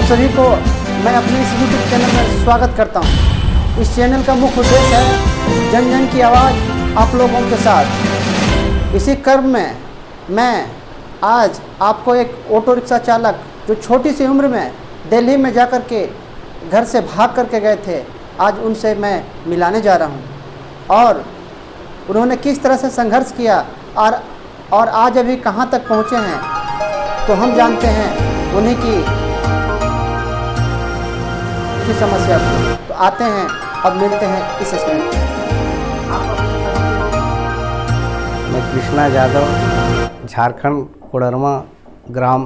आप सभी को मैं अपने इस YouTube चैनल में स्वागत करता हूं। इस चैनल का मुख्य उद्देश्य है जन जन की आवाज़ आप लोगों के साथ। इसी क्रम में मैं आज आपको एक ऑटो रिक्शा चालक जो छोटी सी उम्र में दिल्ली में जाकर के घर से भाग करके गए थे, आज उनसे मैं मिलाने जा रहा हूं और उन्होंने किस तरह से संघर्ष किया और आज अभी कहां तक पहुंचे हैं, तो हम जानते हैं उन्हीं की समस्या को। तो आते हैं, अब मिलते हैं इस स्क्रीन पर। मैं कृष्णा यादव झारखंड कोडरमा ग्राम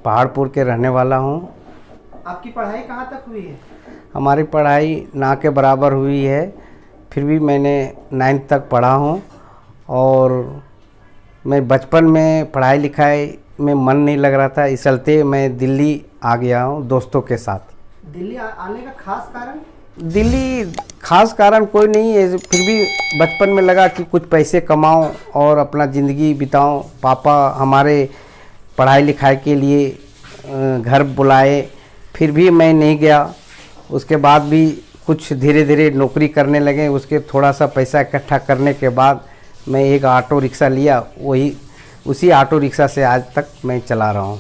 पहाड़पुर के रहने वाला हूँ। आपकी पढ़ाई कहाँ तक हुई है? हमारी पढ़ाई ना के बराबर हुई है, फिर भी मैंने 9th तक पढ़ा हूँ और मैं बचपन में पढ़ाई लिखाई में मन नहीं लग रहा था, इस चलते मैं दिल्ली आ गया हूँ दोस्तों के साथ। दिल्ली आने का खास कारण? दिल्ली खास कारण कोई नहीं है, फिर भी बचपन में लगा कि कुछ पैसे कमाऊं और अपना ज़िंदगी बिताऊं। पापा हमारे पढ़ाई लिखाई के लिए घर बुलाए, फिर भी मैं नहीं गया। उसके बाद भी कुछ धीरे धीरे नौकरी करने लगे, उसके थोड़ा सा पैसा इकट्ठा करने के बाद मैं एक ऑटो रिक्शा लिया, उसी ऑटो रिक्शा से आज तक मैं चला रहा हूँ।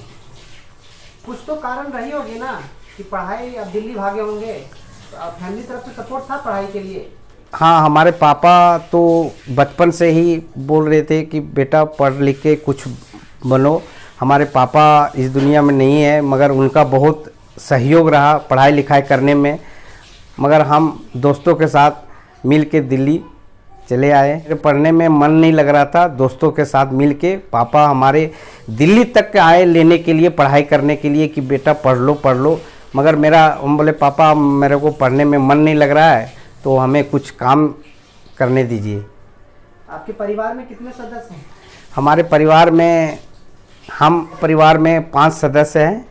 कुछ तो कारण रही होगी ना कि पढ़ाई, अब दिल्ली भागे होंगे, तो फैमिली तरफ से सपोर्ट था पढ़ाई के लिए? हाँ, हमारे पापा तो बचपन से ही बोल रहे थे कि बेटा पढ़ लिख के कुछ बनो। हमारे पापा इस दुनिया में नहीं है, मगर उनका बहुत सहयोग रहा पढ़ाई लिखाई करने में। मगर हम दोस्तों के साथ मिल के दिल्ली चले आए। पढ़ने में मन नहीं लग रहा था, दोस्तों के साथ मिल के पापा हमारे दिल्ली तक आए लेने के लिए, पढ़ाई करने के लिए कि बेटा पढ़ लो। मगर हम बोले पापा मेरे को पढ़ने में मन नहीं लग रहा है, तो हमें कुछ काम करने दीजिए। आपके परिवार में कितने सदस्य हैं? हमारे परिवार में 5 सदस्य हैं।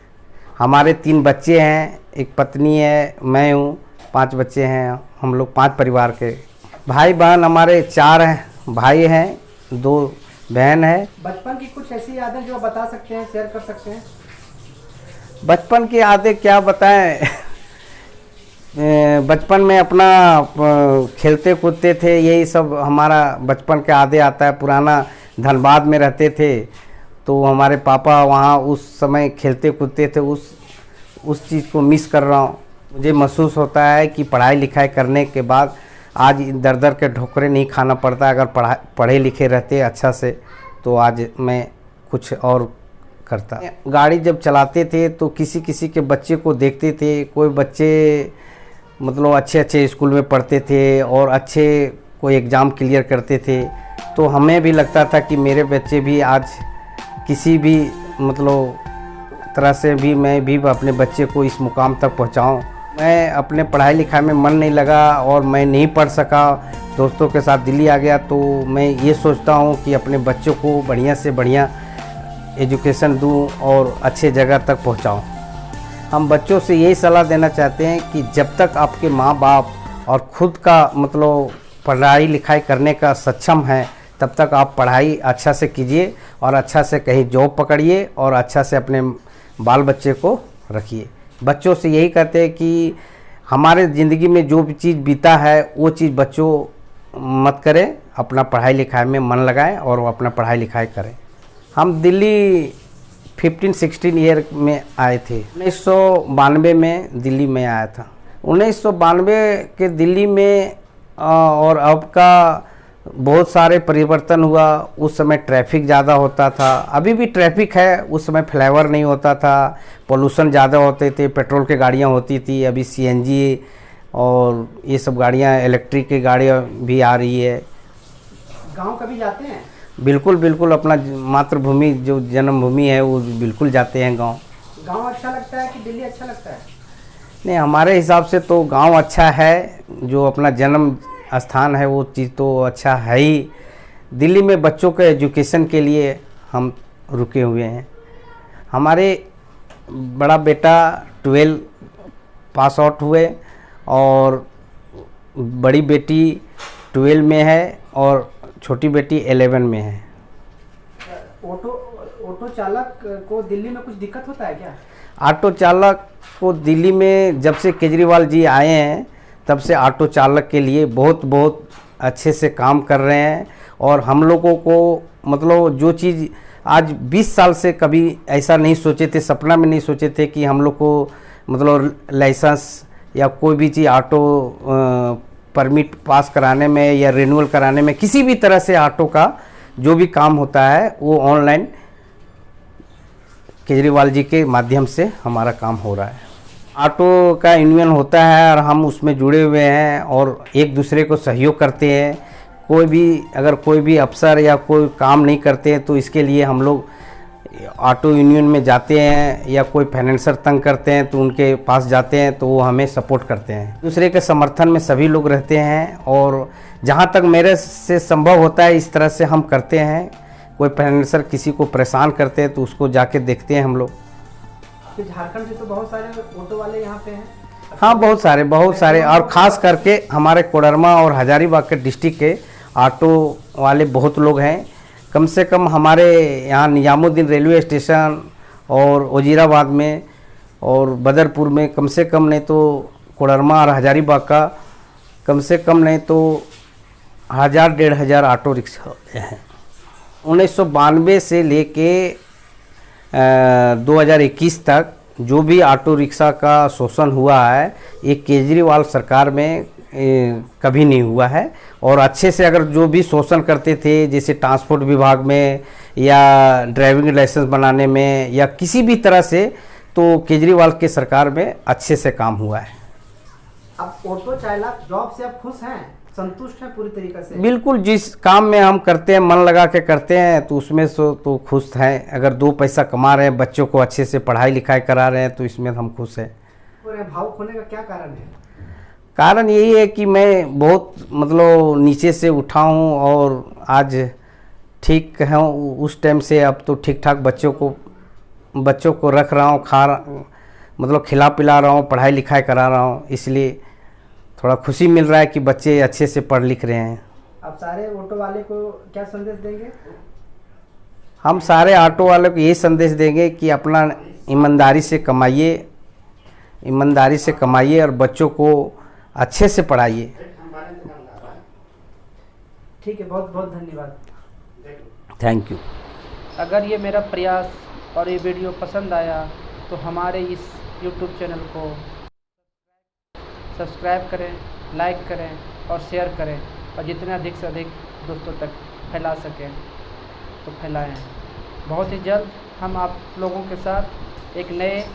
हमारे 3 बच्चे हैं, एक पत्नी है, मैं हूँ, 5 बच्चे हैं। हम लोग 5 परिवार के। भाई बहन हमारे 4 हैं, भाई हैं, 2 बहन है। बचपन की कुछ ऐसी यादें जो बता सकते हैं, शेयर कर सकते हैं? बचपन की यादें क्या बताएं। बचपन में अपना खेलते कूदते थे, यही सब हमारा बचपन के यादें आता है। पुराना धनबाद में रहते थे, तो हमारे पापा वहाँ उस समय खेलते कूदते थे, उस चीज़ को मिस कर रहा हूँ। मुझे महसूस होता है कि पढ़ाई लिखाई करने के बाद आज दर दर के ठोकरें नहीं खाना पड़ता। अगर पढ़े लिखे रहते अच्छा से, तो आज मैं कुछ और करता। गाड़ी जब चलाते थे तो किसी के बच्चे को देखते थे, कोई बच्चे मतलब अच्छे स्कूल में पढ़ते थे और अच्छे कोई एग्ज़ाम क्लियर करते थे, तो हमें भी लगता था कि मेरे बच्चे भी आज किसी भी मतलब तरह से भी मैं भी अपने बच्चे को इस मुकाम तक पहुंचाऊं। मैं अपने पढ़ाई लिखाई में मन नहीं लगा और मैं नहीं पढ़ सका, दोस्तों के साथ दिल्ली आ गया। तो मैं ये सोचता हूं कि अपने बच्चों को बढ़िया से बढ़िया एजुकेशन दूं और अच्छे जगह तक पहुंचाऊं। हम बच्चों से यही सलाह देना चाहते हैं कि जब तक आपके माँ बाप और ख़ुद का मतलब पढ़ाई लिखाई करने का सक्षम है, तब तक आप पढ़ाई अच्छा से कीजिए और अच्छा से कहीं जॉब पकड़िए और अच्छा से अपने बाल बच्चे को रखिए। बच्चों से यही कहते हैं कि हमारे ज़िंदगी में जो भी चीज़ बीता है वो चीज़ बच्चों मत करें, अपना पढ़ाई लिखाई में मन लगाएं और अपना पढ़ाई लिखाई करें। हम दिल्ली 15-16 ईयर में आए थे। 1992 में दिल्ली में आया था। 1992 के दिल्ली में और अब का बहुत सारे परिवर्तन हुआ। उस समय ट्रैफिक ज़्यादा होता था, अभी भी ट्रैफिक है। उस समय फ्लाईओवर नहीं होता था, पोल्यूशन ज़्यादा होते थे, पेट्रोल की गाड़ियाँ होती थी। अभी CNG और ये सब गाड़ियाँ, इलेक्ट्रिक की गाड़ियाँ भी आ रही है। गांव कभी जाते हैं? बिल्कुल अपना मातृभूमि जो जन्मभूमि है वो बिल्कुल जाते हैं गांव। गांव अच्छा लगता है कि दिल्ली अच्छा लगता है? नहीं, हमारे हिसाब से तो गांव अच्छा है। जो अपना जन्म स्थान है वो चीज़ तो अच्छा है ही। दिल्ली में बच्चों के एजुकेशन के लिए हम रुके हुए हैं। हमारे बड़ा बेटा 12 पास आउट हुए और बड़ी बेटी 12 में है और छोटी बेटी 11 में है। ऑटो चालक को दिल्ली में कुछ दिक्कत होता है क्या? ऑटो चालक को दिल्ली में जब से केजरीवाल जी आए हैं तब से ऑटो चालक के लिए बहुत बहुत अच्छे से काम कर रहे हैं। और हम लोगों को मतलब जो चीज़ आज 20 साल से कभी ऐसा नहीं सोचे थे, सपना में नहीं सोचे थे कि हम लोग को मतलब लाइसेंस या कोई भी चीज़ ऑटो परमिट पास कराने में या रिन्यूअल कराने में, किसी भी तरह से ऑटो का जो भी काम होता है वो ऑनलाइन केजरीवाल जी के माध्यम से हमारा काम हो रहा है। ऑटो का यूनियन होता है और हम उसमें जुड़े हुए हैं और एक दूसरे को सहयोग करते हैं। कोई भी अगर कोई भी अफसर या कोई काम नहीं करते हैं तो इसके लिए हम लोग ऑटो यूनियन में जाते हैं, या कोई फाइनेंसर तंग करते हैं तो उनके पास जाते हैं तो वो हमें सपोर्ट करते हैं। दूसरे के समर्थन में सभी लोग रहते हैं और जहाँ तक मेरे से संभव होता है इस तरह से हम करते हैं। कोई फाइनेंसर किसी को परेशान करते हैं तो उसको जाके देखते हैं हम लोग। झारखंड से तो बहुत सारे ऑटो वाले यहाँ पे हैं। हाँ, बहुत सारे और ख़ास करके हमारे कोडरमा और हजारीबाग के डिस्ट्रिक्ट के ऑटो वाले बहुत लोग हैं। कम से कम हमारे यहाँ निजामुद्दीन रेलवे स्टेशन और वजीराबाद में और बदरपुर में कम से कम नहीं तो कोडरमा और हजारीबाग का कम से कम नहीं तो 1000-1500 ऑटो रिक्शा हैं। 1992 से लेके 2021 तक जो भी ऑटो रिक्शा का शोषण हुआ है ये केजरीवाल सरकार में कभी नहीं हुआ है। और अच्छे से अगर जो भी शोषण करते थे जैसे ट्रांसपोर्ट विभाग में या ड्राइविंग लाइसेंस बनाने में या किसी भी तरह से, तो केजरीवाल के सरकार में अच्छे से काम हुआ है। अब ऑटो चालक जॉब से आप खुश हैं, संतुष्ट हैं पूरी तरीके से? बिल्कुल, जिस काम में हम करते हैं मन लगा के करते हैं तो उसमें तो खुश हैं। अगर 2 पैसा कमा रहे हैं, बच्चों को अच्छे से पढ़ाई लिखाई करा रहे हैं तो इसमें हम खुश हैं। और भावुक होने का क्या कारण है? कारण यही है कि मैं बहुत मतलब नीचे से उठा हूँ और आज ठीक हूँ। उस टाइम से अब तो ठीक ठाक बच्चों को रख रहा हूँ, मतलब खिला पिला रहा हूँ, पढ़ाई लिखाई करा रहा हूँ, इसलिए थोड़ा खुशी मिल रहा है कि बच्चे अच्छे से पढ़ लिख रहे हैं। आप सारे ऑटो वाले को क्या संदेश देंगे? हम सारे ऑटो वालों को ये संदेश देंगे कि अपना ईमानदारी से कमाइए और बच्चों को अच्छे से पढ़ाइए। ठीक है, बहुत बहुत धन्यवाद। Thank you. अगर ये मेरा प्रयास और ये वीडियो पसंद आया तो हमारे इस YouTube चैनल को सब्सक्राइब करें, लाइक करें और शेयर करें और जितना अधिक से अधिक दोस्तों तक फैला सकें तो फैलाएं। बहुत ही जल्द हम आप लोगों के साथ एक नए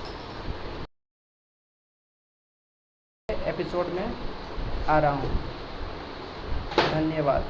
एपिसोड में आ रहा हूँ। धन्यवाद।